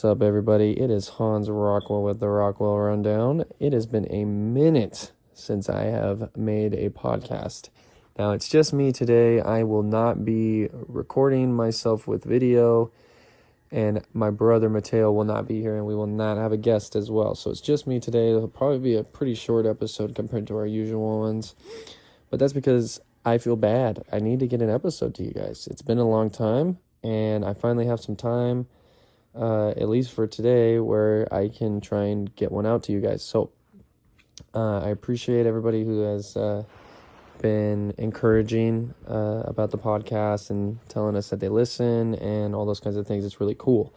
up, everybody? It is Hans Rockwell with the Rockwell Rundown. It has been a minute since I have made a podcast. Now, it's just me today. I will not be recording myself with video, and my brother Mateo will not be here, and we will not have a guest as well. So it's just me today. It'll probably be a pretty short episode compared to our usual ones, but that's because I feel bad. I need to get an episode to you guys. It's been a long time, and I finally have some time, at least for today, where I can try and get one out to you guys. So I appreciate everybody who has been encouraging about the podcast and telling us that they listen and all those kinds of things. It's really cool.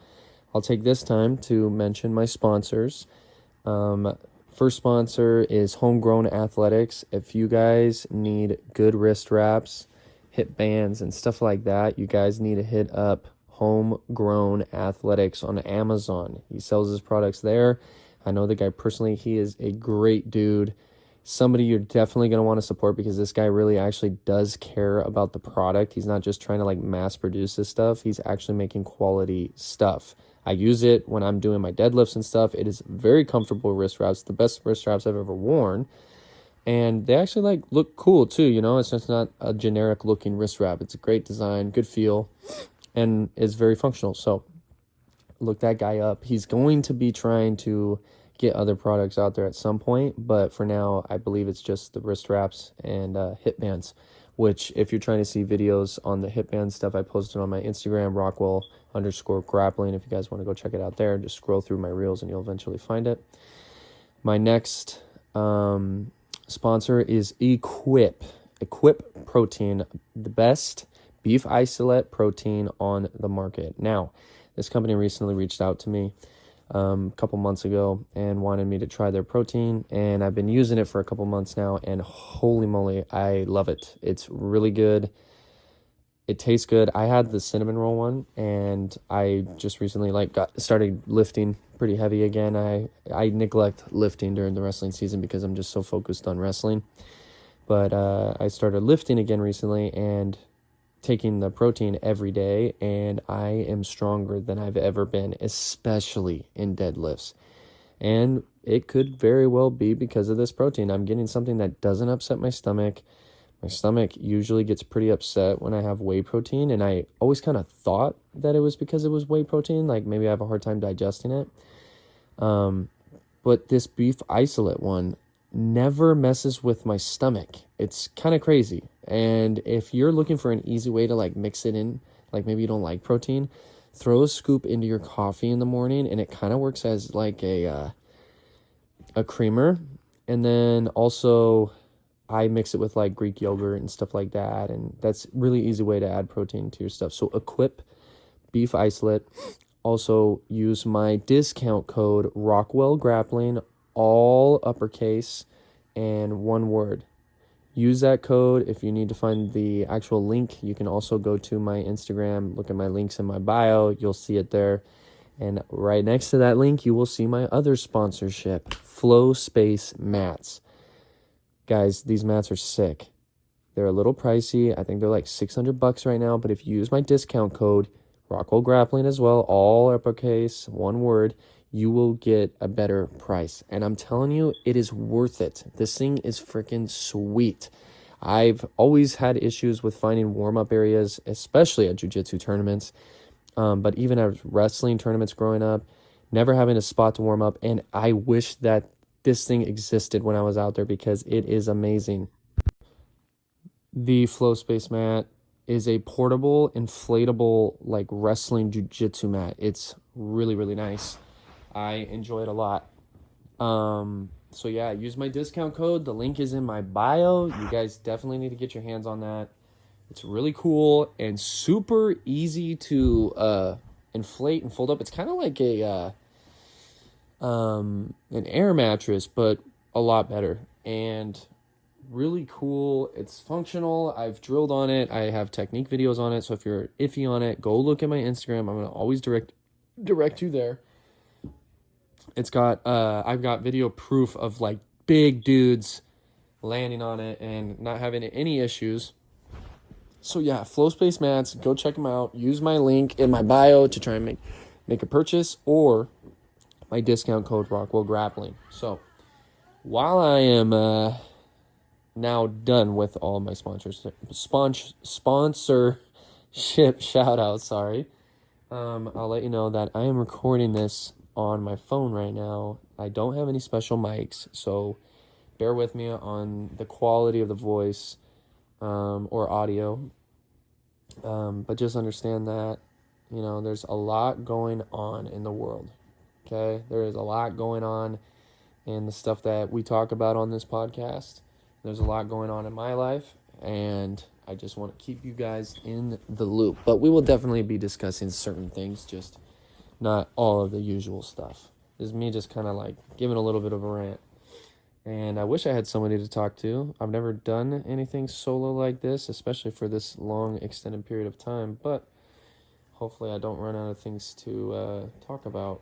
I'll take this time to mention my sponsors. First sponsor is Homegrown Athletics. If you guys need good wrist wraps, hip bands, and stuff like that, you guys need to hit up Homegrown Athletics on Amazon. He sells his products there. I know the guy personally. He is a great dude. Somebody you're definitely going to want to support because this guy really actually does care about the product. He's not just trying to mass produce this stuff. He's actually making quality stuff. I use it when I'm doing my deadlifts and stuff. It is very comfortable wrist wraps, the best wrist wraps I've ever worn. And they actually look cool too, it's just not a generic looking wrist wrap. It's a great design, good feel, and is very functional. So look that guy up. He's going to be trying to get other products out there at some point, but for now, I believe it's just the wrist wraps and hip bands, which if you're trying to see videos on the hip band stuff, I posted on my Instagram, Rockwell_grappling. If you guys want to go check it out there, just scroll through my reels and you'll eventually find it. My next sponsor is Equip Protein, the best beef isolate protein on the market. Now, this company recently reached out to me a couple months ago and wanted me to try their protein, and I've been using it for a couple months now, and holy moly, I love it. It's really good. It tastes good. I had the cinnamon roll one, and I just recently started lifting pretty heavy again. I neglect lifting during the wrestling season because I'm just so focused on wrestling, but I started lifting again recently and taking the protein every day, and I am stronger than I've ever been, especially in deadlifts. And it could very well be because of this protein. I'm getting something that doesn't upset my stomach. My stomach usually gets pretty upset when I have whey protein, and I always kind of thought that it was because it was whey protein, maybe I have a hard time digesting it. But this beef isolate one never messes with my stomach. It's kind of crazy. And if you're looking for an easy way to mix it in, maybe you don't like protein, throw a scoop into your coffee in the morning, and it kind of works as a creamer. And then also I mix it with Greek yogurt and stuff like that, and that's really easy way to add protein to your stuff. So Equip beef isolate. Also use my discount code Rockwell Grappling, all uppercase and one word. Use that code. If you need to find the actual link, you can also go to my Instagram, look at my links in my bio, you'll see it there. And right next to that link, you will see my other sponsorship, Flow Space Mats. Guys, these mats are sick. They're a little pricey. I think they're $600 right now, but if you use my discount code, Rockwell Grappling as well, all uppercase, one word, you will get a better price. And I'm telling you, it is worth it. This thing is freaking sweet. I've always had issues with finding warm-up areas, especially at jiu-jitsu tournaments, but even at wrestling tournaments growing up, never having a spot to warm up. And I wish that this thing existed when I was out there because it is amazing. The Flow Space Mat is a portable, inflatable, wrestling jiu-jitsu mat. It's really, really nice. I enjoy it a lot. So yeah, use my discount code. The link is in my bio. You guys definitely need to get your hands on that. It's really cool and super easy to inflate and fold up. It's kind of like an air mattress, but a lot better and really cool. It's functional. I've drilled on it. I have technique videos on it. So if you're iffy on it, go look at my Instagram. I'm going to always direct you there. It's got I've got video proof of big dudes landing on it and not having any issues. So yeah, Flow Space Mats, go check them out. Use my link in my bio to try and make a purchase, or my discount code Rockwell Grappling. So while I am now done with all my sponsorship shout outs, sorry. I'll let you know that I am recording this on my phone right now. I don't have any special mics, so bear with me on the quality of the voice or audio. But just understand that, there's a lot going on in the world. Okay? There is a lot going on in the stuff that we talk about on this podcast. There's a lot going on in my life, and I just want to keep you guys in the loop. But we will definitely be discussing certain things, just not all of the usual stuff. This is me just kind of like giving a little bit of a rant. And I wish I had somebody to talk to. I've never done anything solo like this, especially for this long, extended period of time. But hopefully I don't run out of things to talk about.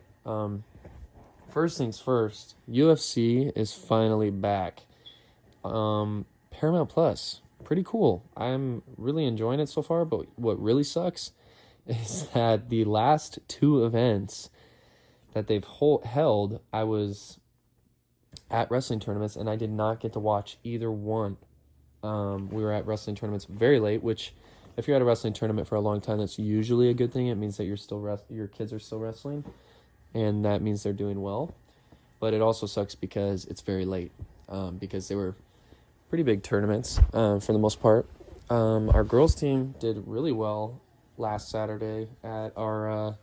First things first, UFC is finally back. Paramount Plus, pretty cool. I'm really enjoying it so far, but what really sucks is that the last two events that they've held, I was at wrestling tournaments, and I did not get to watch either one. We were at wrestling tournaments very late, which if you're at a wrestling tournament for a long time, that's usually a good thing. It means that your kids are still wrestling, and that means they're doing well. But it also sucks because it's very late, because they were pretty big tournaments for the most part. Our girls team did really well last Saturday at our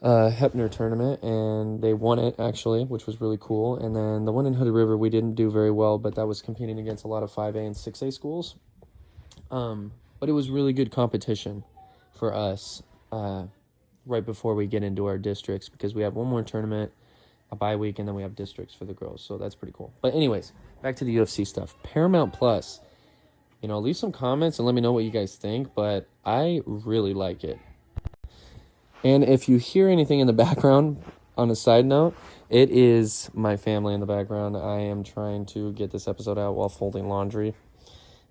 Hepner tournament, and they won it, actually, which was really cool. And then the one in Hood River, we didn't do very well, but that was competing against a lot of 5A and 6A schools. But it was really good competition for us right before we get into our districts, because we have one more tournament, a bye week, and then we have districts for the girls, so that's pretty cool. But anyways, back to the UFC stuff. Paramount Plus, leave some comments and let me know what you guys think, but I really like it. And if you hear anything in the background, on a side note, it is my family in the background. I am trying to get this episode out while folding laundry.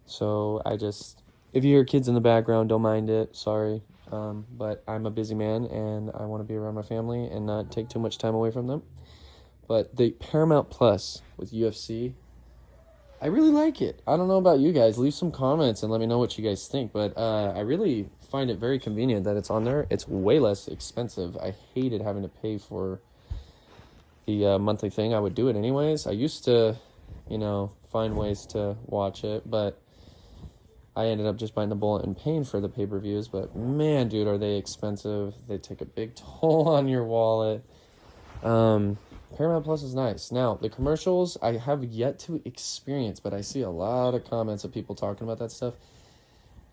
So if you hear kids in the background, don't mind it. Sorry. But I'm a busy man, and I want to be around my family and not take too much time away from them. But the Paramount Plus with UFC, I really like it. I don't know about you guys. Leave some comments and let me know what you guys think. But I really find it very convenient that it's on there. It's way less expensive. I hated having to pay for the monthly thing. I would do it anyways. I used to, find ways to watch it, but I ended up just buying the bullet and paying for the pay-per-views. But man, dude, are they expensive. They take a big toll on your wallet. Paramount Plus is nice. Now, the commercials I have yet to experience, but I see a lot of comments of people talking about that stuff.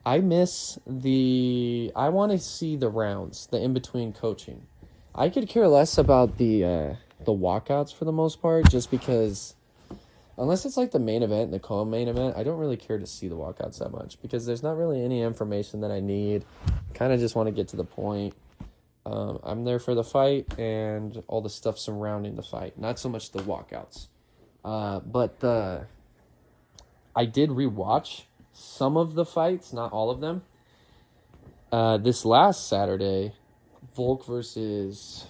I want to see the rounds, the in-between coaching. I could care less about the walkouts for the most part, just because unless it's like the main event and the co-main event, I don't really care to see the walkouts that much, because there's not really any information that I need. Kind of just want to get to the point. I'm there for the fight and all the stuff surrounding the fight, not so much the walkouts. But I did rewatch some of the fights, not all of them. This last Saturday, Volk versus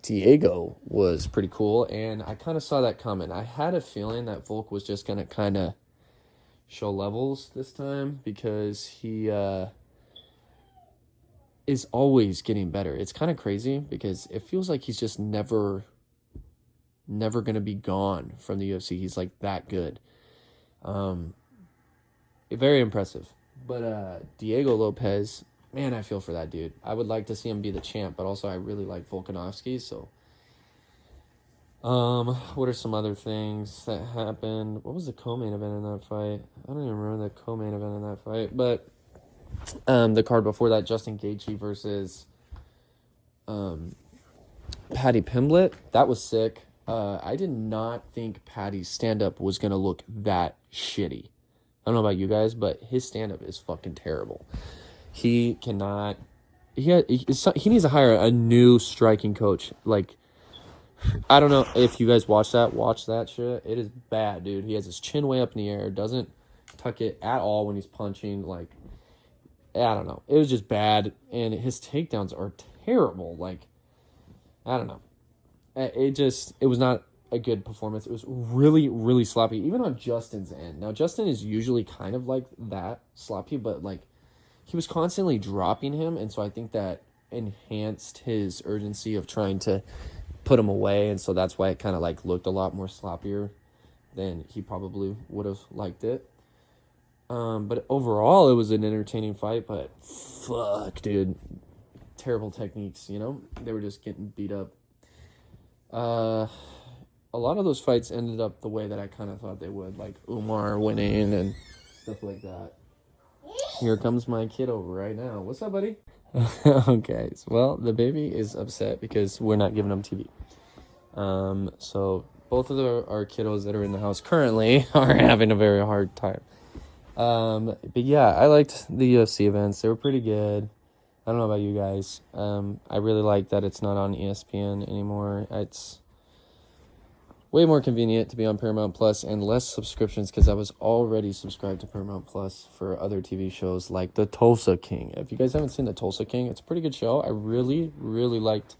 Diego was pretty cool, and I kind of saw that coming. I had a feeling that Volk was just going to kind of show levels this time, because he is always getting better. It's kind of crazy, because it feels like he's just never going to be gone from the UFC. He's like that good. Very impressive. But Diego Lopez, man, I feel for that dude. I would like to see him be the champ, but also I really like Volkanovski, so what are some other things that happened? What was the co-main event in that fight? I don't even remember the co-main event in that fight, but the card before that, Justin Gaethje versus Paddy Pimblett, that was sick. I did not think Paddy's stand-up was going to look that shitty. I don't know about you guys, but his stand-up is fucking terrible. He cannot... He needs to hire a new striking coach. Like, I don't know if you guys watch that shit. It is bad, dude. He has his chin way up in the air, doesn't tuck it at all when he's punching. Like, I don't know. It was just bad, and his takedowns are terrible. Like, I don't know. It was not a good performance. It was really, really sloppy, even on Justin's end. Now, Justin is usually kind of like that, sloppy, but, like, he was constantly dropping him, and so I think that enhanced his urgency of trying to put him away, and so that's why it kind of, like, looked a lot more sloppier than he probably would have liked it. But overall, it was an entertaining fight, but fuck, dude. Terrible techniques, you know? They were just getting beat up. A lot of those fights ended up the way that I kind of thought they would, like Umar winning and stuff like that. Here comes my kid over right now. What's up, buddy? Okay, well, the baby is upset because we're not giving him TV. So both of our kiddos that are in the house currently are having a very hard time. But yeah, I liked the UFC events. They were pretty good. I don't know about you guys. I really like that it's not on ESPN anymore. It's way more convenient to be on Paramount Plus and less subscriptions because I was already subscribed to Paramount Plus for other TV shows like The Tulsa King. If you guys haven't seen The Tulsa King, it's a pretty good show. I really, really liked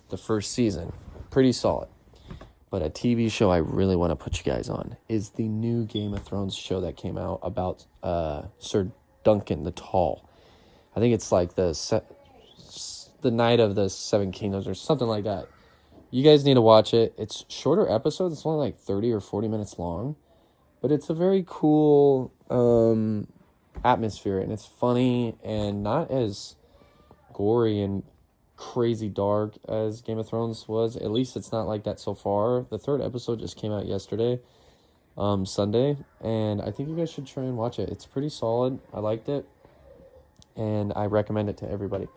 the first season. Pretty solid. But a TV show I really want to put you guys on is the new Game of Thrones show that came out about Sir Duncan the Tall. I think it's like the Night of the Seven Kingdoms or something like that. You guys need to watch it. It's shorter episodes. It's only like 30 or 40 minutes long. But it's a very cool atmosphere. And it's funny and not as gory and crazy dark as Game of Thrones was. At least it's not like that so far. The third episode just came out yesterday, Sunday, and I think you guys should try and watch it. It's pretty solid. I liked it, and I recommend it to everybody.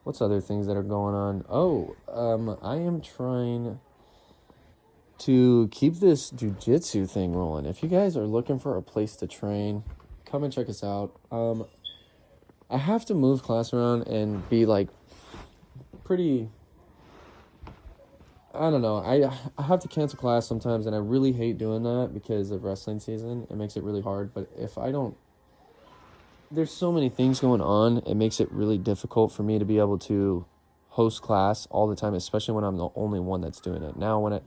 What's other things that are going on? I am trying to keep this jiu-jitsu thing rolling. If you guys are looking for a place to train, come and check us out. I have to move class around and be, like, pretty, I don't know. I have to cancel class sometimes, and I really hate doing that because of wrestling season. It makes it really hard, but if I don't, there's so many things going on, it makes it really difficult for me to be able to host class all the time, especially when I'm the only one that's doing it. Now, when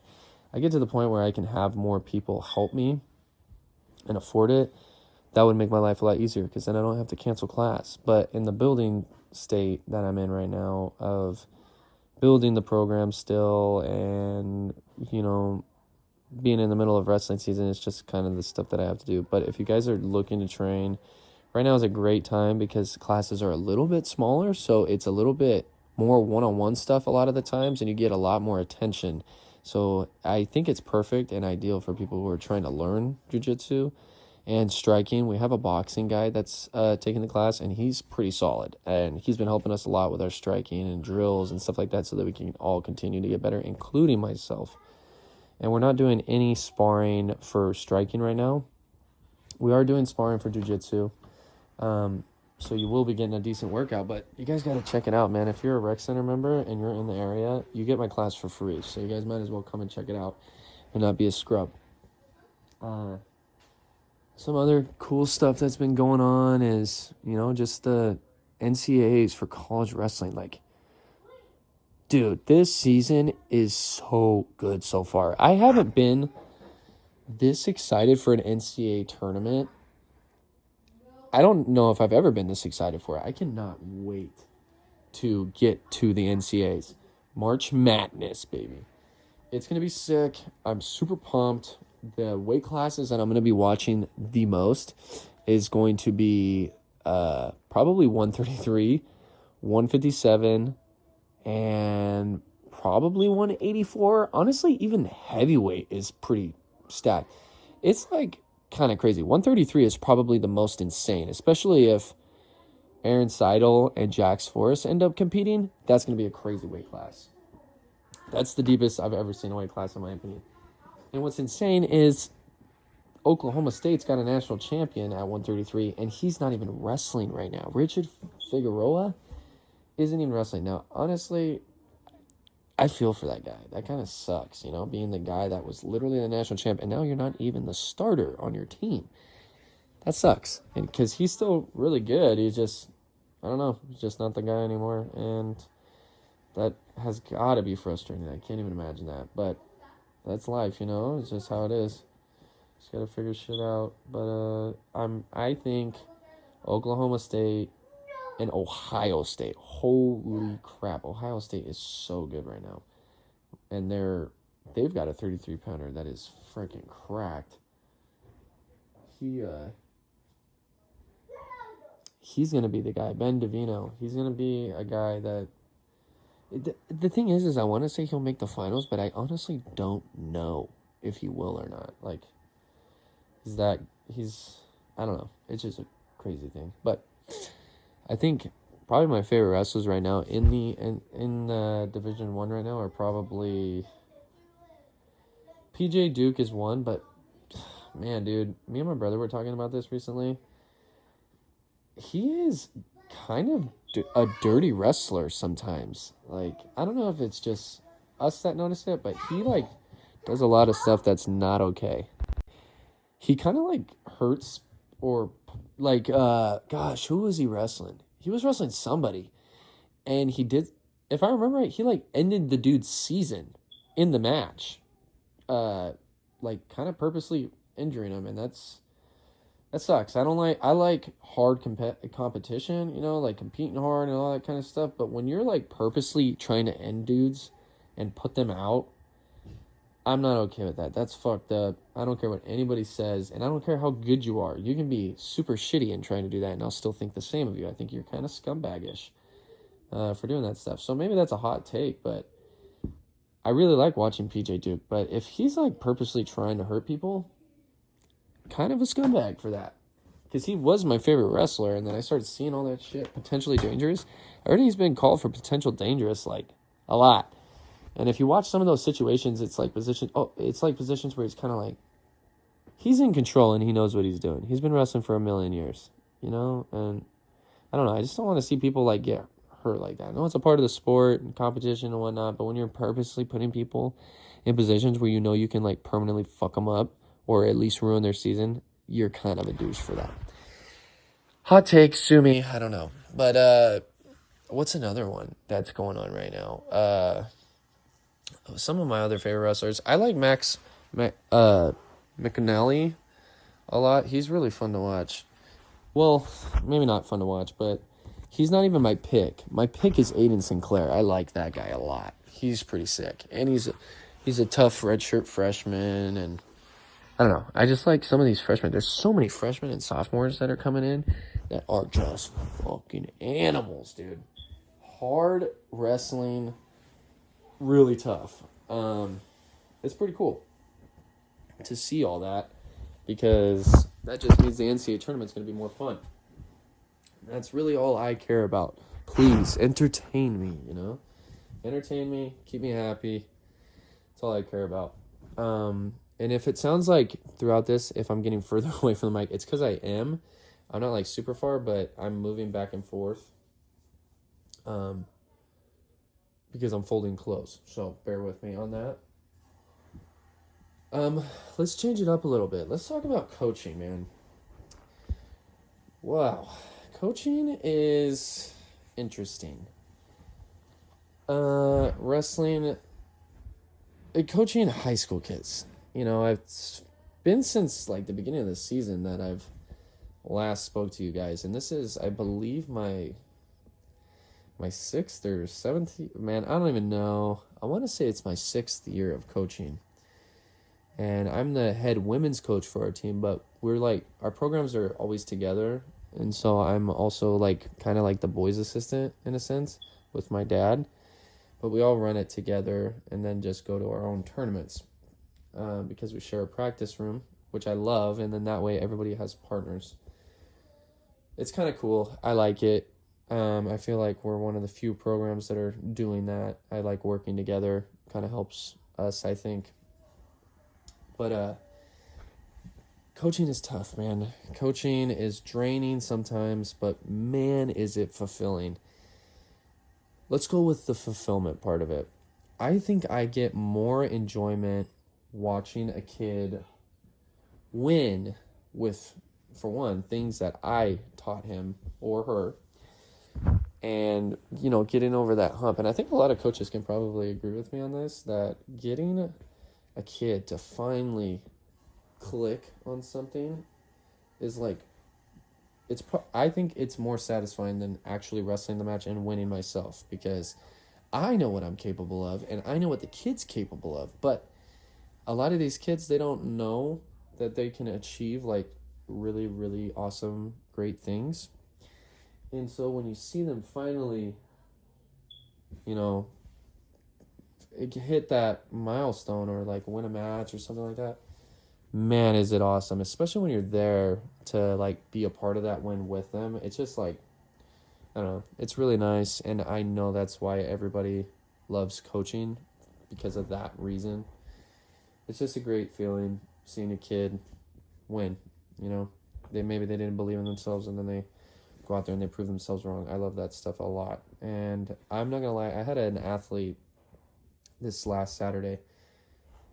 I get to the point where I can have more people help me and afford it, that would make my life a lot easier because then I don't have to cancel class. But in the building state that I'm in right now of building the program still and, you know, being in the middle of wrestling season, it's just kind of the stuff that I have to do. But if you guys are looking to train, right now is a great time because classes are a little bit smaller. So it's a little bit more one-on-one stuff a lot of the times and you get a lot more attention. So I think it's perfect and ideal for people who are trying to learn jiu-jitsu. And striking, we have a boxing guy that's taking the class, and he's pretty solid. And he's been helping us a lot with our striking and drills and stuff like that so that we can all continue to get better, including myself. And we're not doing any sparring for striking right now. We are doing sparring for jiu-jitsu. So you will be getting a decent workout, but you guys got to check it out, man. If you're a rec center member and you're in the area, you get my class for free. So you guys might as well come and check it out and not be a scrub. Some other cool stuff that's been going on is, you know, just the NCAAs for college wrestling. Like, dude, this season is so good so far. I haven't been this excited for an NCAA tournament. I don't know if I've ever been this excited for it. I cannot wait to get to the NCAAs. March Madness, baby. It's going to be sick. I'm super pumped. The weight classes that I'm going to be watching the most is going to be probably 133, 157, and probably 184. Honestly, even heavyweight is pretty stacked. It's like kind of crazy. 133 is probably the most insane, especially if Aaron Seidel and Jax Forrest end up competing. That's going to be a crazy weight class. That's the deepest I've ever seen a weight class, in my opinion. And what's insane is Oklahoma State's got a national champion at 133, and he's not even wrestling right now. Richard Figueroa isn't even wrestling. Now, honestly, I feel for that guy. That kind of sucks, you know, being the guy that was literally the national champ, and now you're not even the starter on your team. that sucks. And because he's still really good, he's just, I don't know, he's just not the guy anymore. And that has got to be frustrating. I can't even imagine that. But that's life, It's just how it is. Just got to figure shit out. But I think Oklahoma State and Ohio State. Holy crap. Ohio State is so good right now. And they've got a 33-pounder that is freaking cracked. He's going to be the guy. Ben DeVino. He's going to be a guy that... The thing is I want to say he'll make the finals, but I honestly don't know if he will or not. Like, I don't know. It's just a crazy thing. But I think probably my favorite wrestlers right now in Division 1 right now are probably... PJ Duke is one, but man, dude, me and my brother were talking about this recently. He is kind of a dirty wrestler sometimes. Like, I don't know if it's just us that notice it, but he, like, does a lot of stuff that's not okay. He kind of, like, hurts or, like, gosh, who was he wrestling? He was wrestling somebody, and he did, if I remember right, he, like, ended the dude's season in the match. Like, kind of purposely injuring him, and that sucks. I like hard competition, like competing hard and all that kind of stuff, but when you're, like, purposely trying to end dudes and put them out, I'm not okay with that. That's fucked up. I don't care what anybody says, and I don't care how good you are. You can be super shitty in trying to do that, and I'll still think the same of you. I think you're kind of scumbaggish for doing that stuff. So maybe that's a hot take, but I really like watching PJ Duke. But if he's, like, purposely trying to hurt people, kind of a scumbag for that. Because he was my favorite wrestler, and then I started seeing all that shit, potentially dangerous. I heard he's been called for potential dangerous, like, a lot. And if you watch some of those situations, it's like positions where he's kind of like, he's in control and he knows what he's doing. He's been wrestling for a million years, and I don't know. I just don't want to see people, like, get hurt like that. I know it's a part of the sport and competition and whatnot, but when you're purposely putting people in positions where you can, like, permanently fuck them up or at least ruin their season, you're kind of a douche for that. Hot take, sue me, I don't know. But what's another one that's going on right now? Some of my other favorite wrestlers, I like Max McAnally a lot. He's really fun to watch. Well, maybe not fun to watch, but he's not even my pick. My pick is Aiden Sinclair. I like that guy a lot. He's pretty sick. And he's a tough redshirt freshman, and I don't know. I just like some of these freshmen. There's so many freshmen and sophomores that are coming in that are just fucking animals, dude. Hard wrestling, really tough. It's pretty cool to see all that, because that just means the NCAA tournament's going to be more fun. That's really all I care about. Please, entertain me, Entertain me, keep me happy. That's all I care about. And if it sounds like throughout this, if I'm getting further away from the mic, it's because I am. I'm not, like, super far, but I'm moving back and forth. Because I'm folding clothes. So bear with me on that. Let's change it up a little bit. Let's talk about coaching, man. Wow. Coaching is interesting. Coaching high school kids. It's been since, like, the beginning of the season that I've last spoke to you guys. And this is, I believe, my 6th or 7th, man, I don't even know. I want to say it's my 6th year of coaching. And I'm the head women's coach for our team, but we're, like, our programs are always together. And so I'm also, like, kind of like the boys' assistant in a sense with my dad. But we all run it together and then just go to our own tournaments because we share a practice room, which I love. And then that way everybody has partners. It's kind of cool. I like it. I feel like we're one of the few programs that are doing that. I like working together. Kind of helps us, I think. But coaching is tough, man. Coaching is draining sometimes, but man, is it fulfilling. Let's go with the fulfillment part of it. I think I get more enjoyment watching a kid win with for one, things that I taught him or her, and, getting over that hump. And I think a lot of coaches can probably agree with me on this, that getting a kid to finally click on something is like, I think it's more satisfying than actually wrestling the match and winning myself, because I know what I'm capable of and I know what the kid's capable of. But a lot of these kids, they don't know that they can achieve like really, really awesome, great things. And so when you see them finally, hit that milestone or like win a match or something like that, man, is it awesome, especially when you're there to like be a part of that win with them. It's just like, I don't know, it's really nice. And I know that's why everybody loves coaching, because of that reason. It's just a great feeling seeing a kid win. Maybe they didn't believe in themselves and then they go out there and they prove themselves wrong. I love that stuff a lot. And I'm not gonna lie, I had an athlete this last Saturday.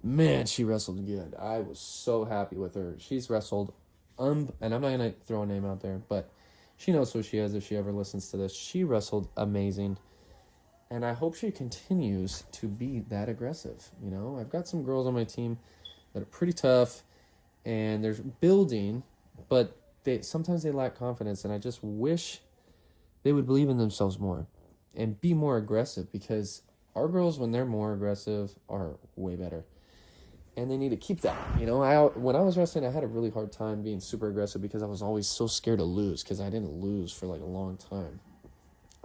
Man, she wrestled good. I was so happy with her. She's wrestled, and I'm not going to throw a name out there, but she knows who she is if she ever listens to this. She wrestled amazing, and I hope she continues to be that aggressive. I've got some girls on my team that are pretty tough, and they're building, but sometimes they lack confidence, and I just wish they would believe in themselves more and be more aggressive, because our girls, when they're more aggressive, are way better. And they need to keep that. When I was wrestling, I had a really hard time being super aggressive because I was always so scared to lose, because I didn't lose for like a long time.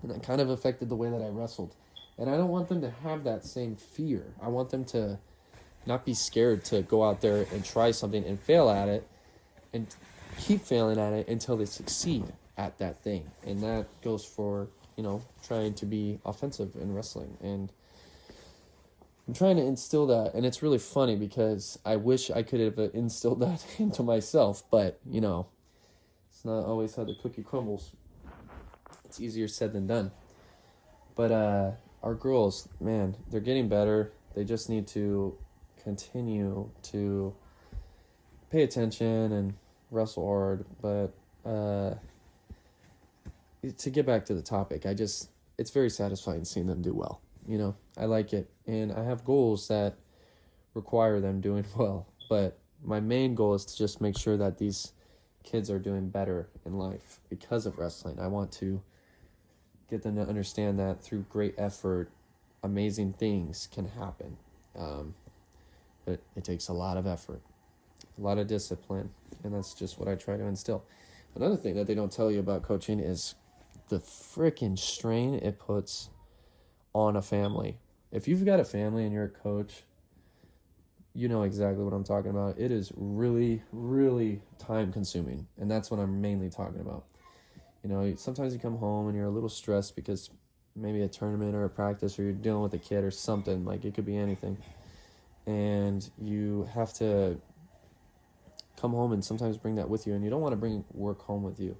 And that kind of affected the way that I wrestled. And I don't want them to have that same fear. I want them to not be scared to go out there and try something and fail at it and keep failing at it until they succeed at that thing. And that goes for, trying to be offensive in wrestling. And I'm trying to instill that, and it's really funny because I wish I could have instilled that into myself, but, it's not always how the cookie crumbles. It's easier said than done. But our girls, man, they're getting better. They just need to continue to pay attention and wrestle hard. But to get back to the topic, it's very satisfying seeing them do well. I like it. And I have goals that require them doing well. But my main goal is to just make sure that these kids are doing better in life because of wrestling. I want to get them to understand that through great effort, amazing things can happen. But it takes a lot of effort, a lot of discipline. And that's just what I try to instill. Another thing that they don't tell you about coaching is the freaking strain it puts on a family. If you've got a family and you're a coach, you know exactly what I'm talking about. It is really, really time consuming. And that's what I'm mainly talking about. Sometimes you come home and you're a little stressed because maybe a tournament or a practice, or you're dealing with a kid or something, like it could be anything. And you have to come home and sometimes bring that with you. And you don't want to bring work home with you,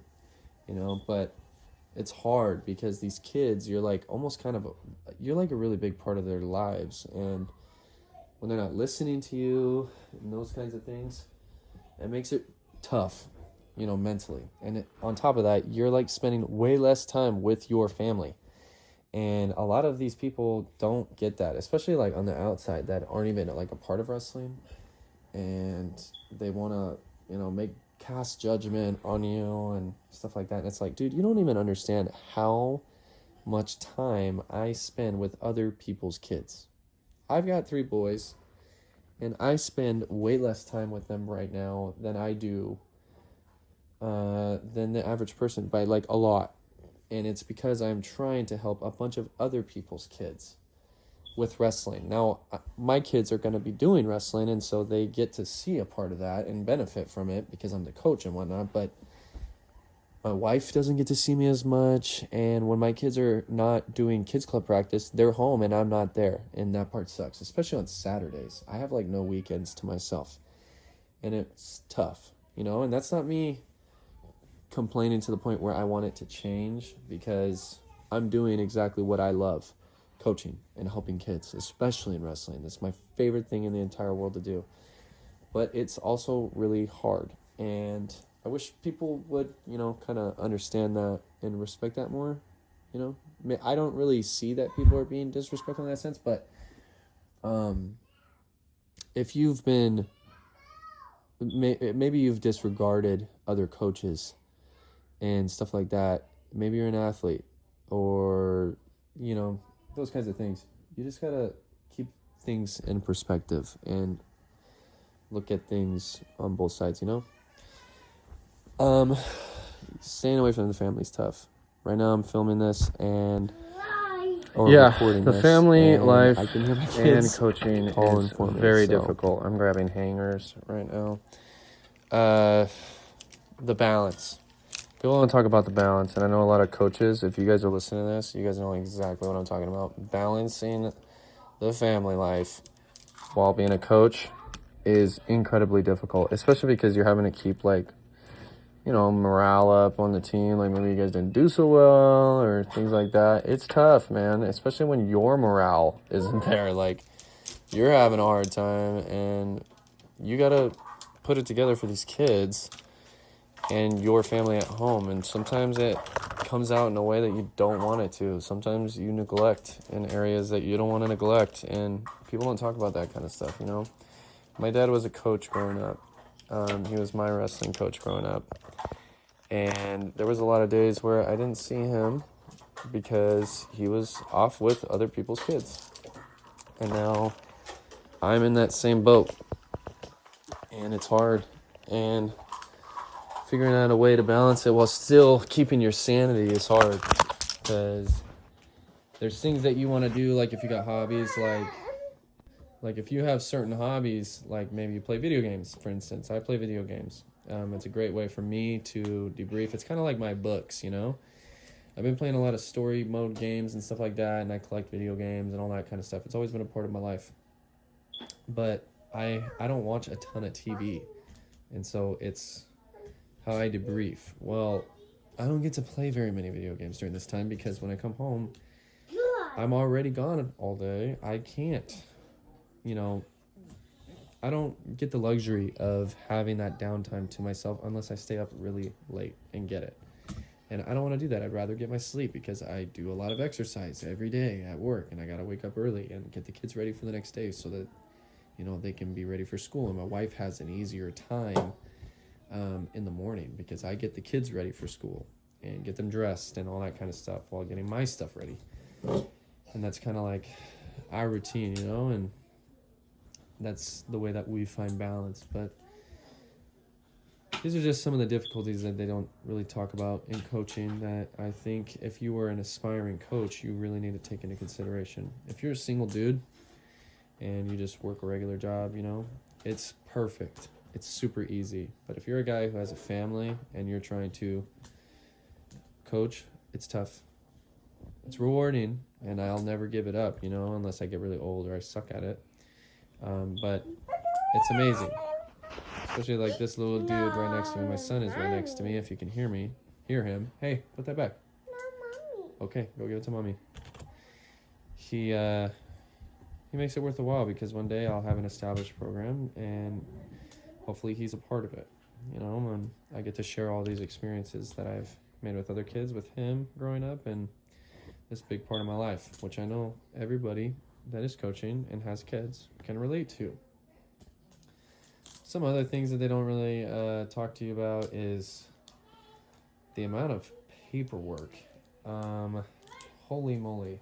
but it's hard because these kids, you're like almost you're like a really big part of their lives. And when they're not listening to you and those kinds of things, it makes it tough, mentally. And on top of that, you're like spending way less time with your family. And a lot of these people don't get that, especially like on the outside that aren't even like a part of wrestling. And they want to, cast judgment on you and stuff like that. And it's like, dude, you don't even understand how much time I spend with other people's kids. I've got 3 boys, and I spend way less time with them right now than I do than the average person, by like a lot. And it's because I'm trying to help a bunch of other people's kids with wrestling. Now, my kids are going to be doing wrestling, and so they get to see a part of that and benefit from it because I'm the coach and whatnot. But my wife doesn't get to see me as much, and when my kids are not doing kids club practice, they're home and I'm not there, and that part sucks, especially on Saturdays. I have like no weekends to myself, and it's tough, and that's not me complaining to the point where I want it to change, because I'm doing exactly what I love, coaching and helping kids, especially in wrestling. That's my favorite thing in the entire world to do. But it's also really hard, and I wish people would, kind of understand that and respect that more. I don't really see that people are being disrespectful in that sense, but if you've been, maybe you've disregarded other coaches and stuff like that. Maybe you're an athlete or, those kinds of things. You just got to keep things in perspective and look at things on both sides, Staying away from the family is tough. Right now I'm filming this and recording the this, family and life I can hear my and kids coaching calling is for me, very so. difficult. I'm grabbing hangers right now. The balance. People want to talk about the balance, and I know a lot of coaches, if you guys are listening to this, you guys know exactly what I'm talking about. Balancing the family life while being a coach is incredibly difficult, especially because you're having to keep, morale up on the team. Like, maybe you guys didn't do so well or things like that. It's tough, man, especially when your morale isn't there. Like, you're having a hard time, and you got to put it together for these kids and your family at home. And sometimes it comes out in a way that you don't want it to. Sometimes you neglect in areas that you don't want to neglect, and people don't talk about that kind of stuff, My dad was a coach growing up. He was my wrestling coach growing up. And there was a lot of days where I didn't see him because he was off with other people's kids. And now I'm in that same boat. And it's hard. And figuring out a way to balance it while still keeping your sanity is hard. Because there's things that you want to do, like if you got hobbies, like if you have certain hobbies, like maybe you play video games, for instance. I play video games. It's a great way for me to debrief. It's kind of like my books, I've been playing a lot of story mode games and stuff like that, and I collect video games and all that kind of stuff. It's always been a part of my life. But I don't watch a ton of TV, and so it's how I debrief. Well, I don't get to play very many video games during this time because when I come home, I'm already gone all day. I can't, I don't get the luxury of having that downtime to myself unless I stay up really late and get it. And I don't want to do that. I'd rather get my sleep because I do a lot of exercise every day at work, and I got to wake up early and get the kids ready for the next day so that, they can be ready for school. And my wife has an easier time in the morning because I get the kids ready for school and get them dressed and all that kind of stuff while getting my stuff ready. And that's kind of like our routine, and that's the way that we find balance. But these are just some of the difficulties that they don't really talk about in coaching that I think if you were an aspiring coach, you really need to take into consideration. If you're a single dude and you just work a regular job, it's perfect. It's super easy. But if you're a guy who has a family and you're trying to coach, it's tough. It's rewarding, and I'll never give it up, unless I get really old or I suck at it. But it's amazing. Especially like this little dude right next to me. My son is right next to me. If you can hear him. Hey, put that back. Okay, go give it to mommy. He makes it worth the while because one day I'll have an established program and hopefully he's a part of it, and I get to share all these experiences that I've made with other kids with him growing up, and this big part of my life, which I know everybody that is coaching and has kids can relate to. Some other things that they don't really talk to you about is the amount of paperwork. Holy moly.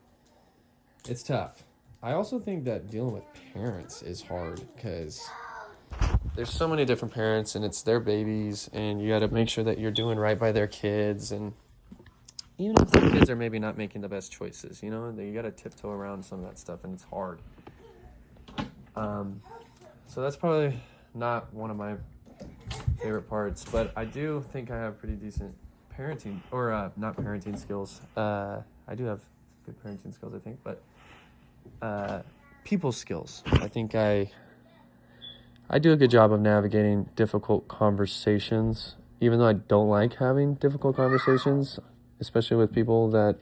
It's tough. I also think that dealing with parents is hard because there's so many different parents and it's their babies and you got to make sure that you're doing right by their kids. And even if the kids are maybe not making the best choices, you got to tiptoe around some of that stuff and it's hard. So that's probably not one of my favorite parts, but I do think I have pretty decent parenting, or not parenting skills. I do have good parenting skills, I think, but people skills. I think I do a good job of navigating difficult conversations, even though I don't like having difficult conversations, especially with people that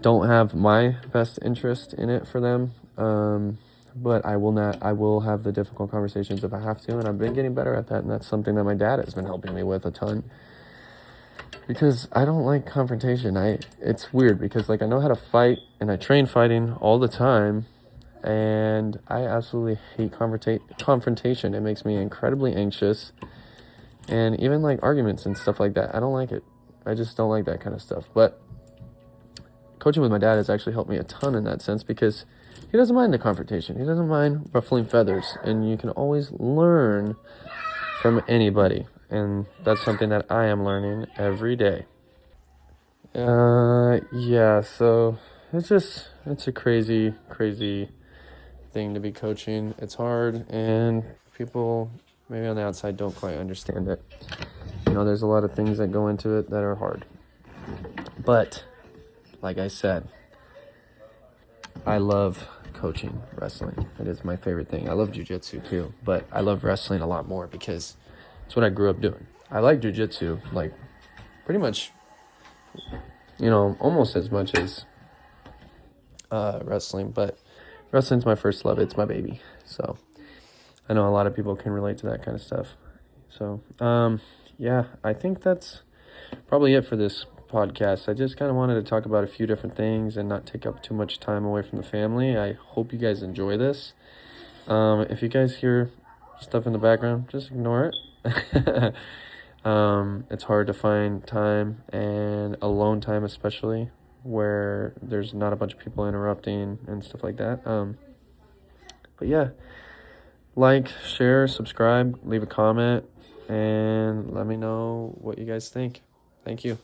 don't have my best interest in it for them. but I will have the difficult conversations if I have to, and I've been getting better at that, and that's something that my dad has been helping me with a ton. Because I don't like confrontation. It's weird because like I know how to fight and I train fighting all the time, and I absolutely hate confrontation. It makes me incredibly anxious, and even like arguments and stuff like that. I don't like it. I just don't like that kind of stuff. But coaching with my dad has actually helped me a ton in that sense because he doesn't mind the confrontation. He doesn't mind ruffling feathers, and you can always learn from anybody. And that's something that I am learning every day. Yeah, so it's a crazy, crazy thing to be coaching. It's hard, and people maybe on the outside don't quite understand it. There's a lot of things that go into it that are hard. But, like I said, I love coaching wrestling. It is my favorite thing. I love jiu-jitsu too, but I love wrestling a lot more because it's what I grew up doing. I like jiu-jitsu, like, pretty much, almost as much as wrestling, but wrestling's my first love. It's my baby. So I know a lot of people can relate to that kind of stuff. So, yeah, I think that's probably it for this podcast. I just kind of wanted to talk about a few different things and not take up too much time away from the family. I hope you guys enjoy this. If you guys hear stuff in the background, just ignore it. It's hard to find time, and alone time especially, where there's not a bunch of people interrupting and stuff like that. But yeah, like, share, subscribe, leave a comment, and let me know what you guys think. Thank you.